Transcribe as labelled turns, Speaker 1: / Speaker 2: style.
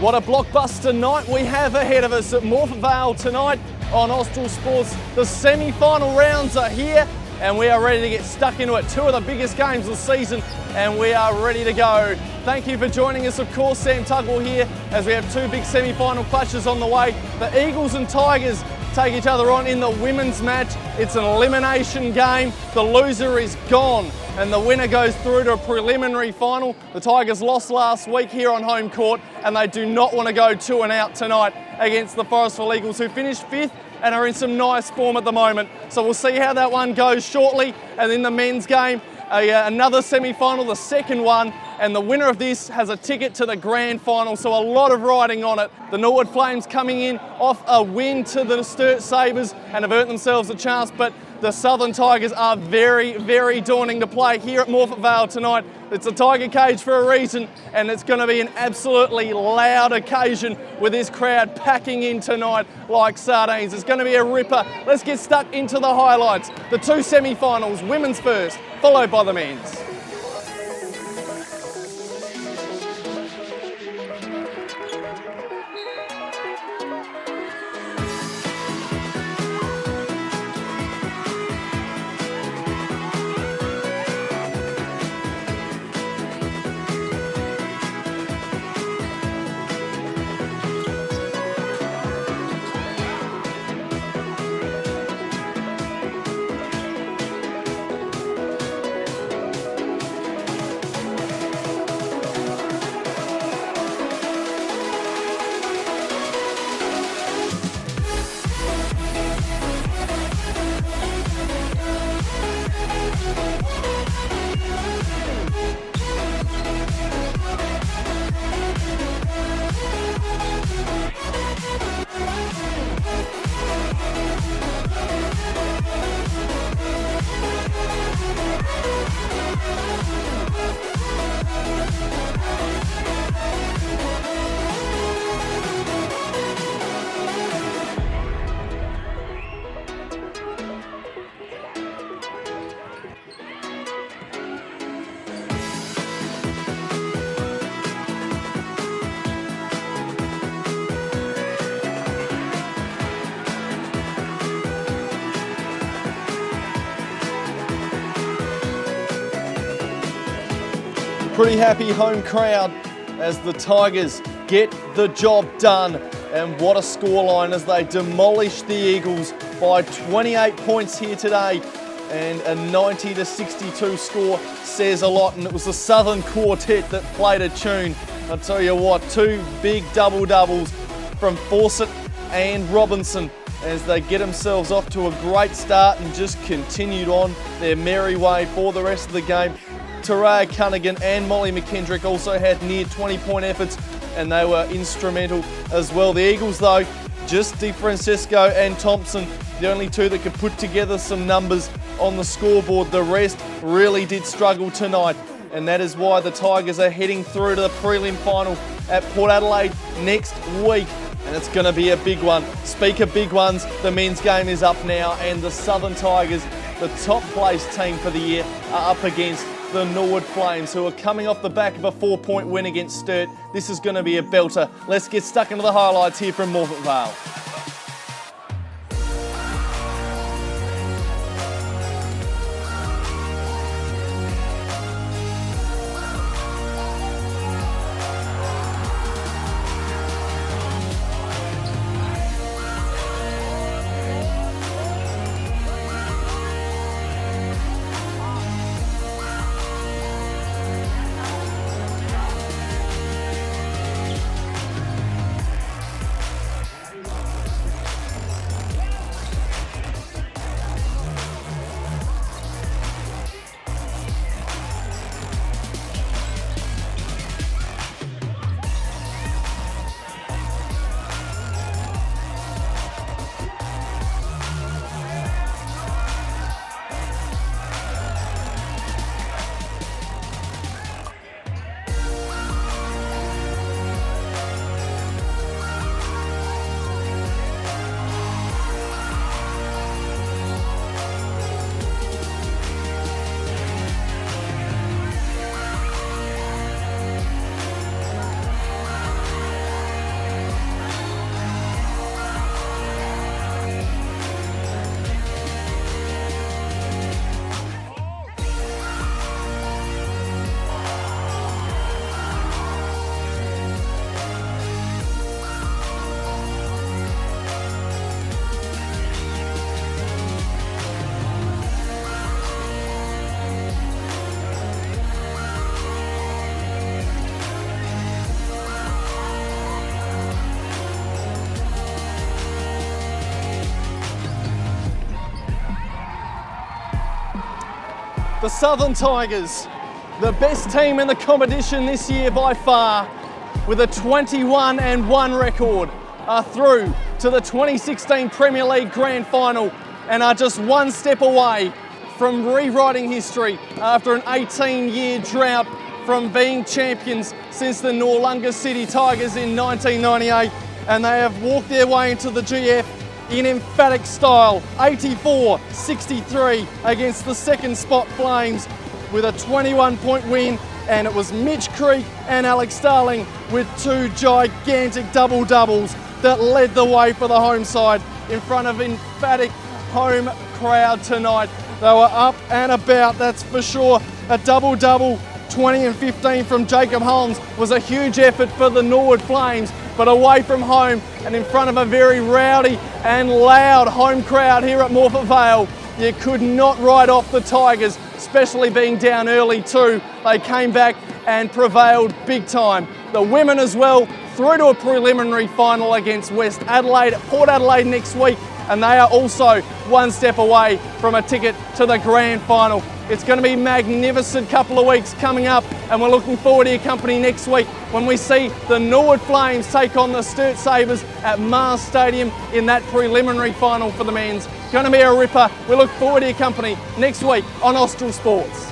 Speaker 1: What a blockbuster night we have ahead of us at Morphett Vale tonight on Austral Sports. The semi-final rounds are here and we are ready to get stuck into it. Two of the biggest games of the season and we are ready to go. Thank you for joining us. Of course, Sam Tugwell here as we have two big semi-final clashes on the way. The Eagles and Tigers take each other on in the women's match. It's an elimination game. The loser is gone and the winner goes through to a preliminary final. The Tigers lost last week here on home court and they do not want to go 2 and out tonight against the Forestville Eagles, who finished 5th and are in some nice form at the moment. So we'll see how that one goes shortly. And in the men's game, another semi-final, the second one, and the winner of this has a ticket to the grand final, so a lot of riding on it. The Norwood Flames coming in off a win to the Sturt Sabres and have earned themselves a chance, but the Southern Tigers are very, very daunting to play here at Morphett Vale tonight. It's a Tiger cage for a reason, and it's going to be an absolutely loud occasion with this crowd packing in tonight like sardines. It's going to be a ripper. Let's get stuck into the highlights. The two semi-finals, women's first, followed by the men's. Pretty happy home crowd as the Tigers get the job done. And what a scoreline as they demolish the Eagles by 28 points here today. And a 90-62 score says a lot. And it was the Southern Quartet that played a tune. I'll tell you what, two big double-doubles from Fawcett and Robinson as they get themselves off to a great start and just continued on their merry way for the rest of the game. Taraya Cunningham and Molly McKendrick also had near 20-point efforts and they were instrumental as well. The Eagles though, just DeFrancesco and Thompson, the only two that could put together some numbers on the scoreboard. The rest really did struggle tonight and that is why the Tigers are heading through to the prelim final at Port Adelaide next week. And it's going to be a big one. Speak of big ones, the men's game is up now and the Southern Tigers, the top place team for the year, are up against the Norwood Flames, who are coming off the back of a 4-point win against Sturt. This is going to be a belter. Let's get stuck into the highlights here from Morphett Vale. The Southern Tigers, the best team in the competition this year by far, with a 21-1 record, are through to the 2016 Premier League Grand Final and are just one step away from rewriting history after an 18-year drought from being champions since the Noarlunga City Tigers in 1998, and they have walked their way into the GF in emphatic style, 84-63 against the second spot Flames with a 21-point win, and it was Mitch Creek and Alex Starling with two gigantic double-doubles that led the way for the home side in front of emphatic home crowd tonight. They were up and about, that's for sure. A double-double, 20 and 15 from Jacob Holmes was a huge effort for the Norwood Flames, but away from home and in front of a very rowdy and loud home crowd here at Morphett Vale, you could not write off the Tigers, especially being down early too. They came back and prevailed big time. The women as well, through to a preliminary final against West Adelaide at Port Adelaide next week, and they are also one step away from a ticket to the grand final. It's going to be a magnificent couple of weeks coming up, and we're looking forward to your company next week when we see the Norwood Flames take on the Sturt Sabres at Mars Stadium in that preliminary final for the men's. Going to be a ripper. We look forward to your company next week on Austral Sports.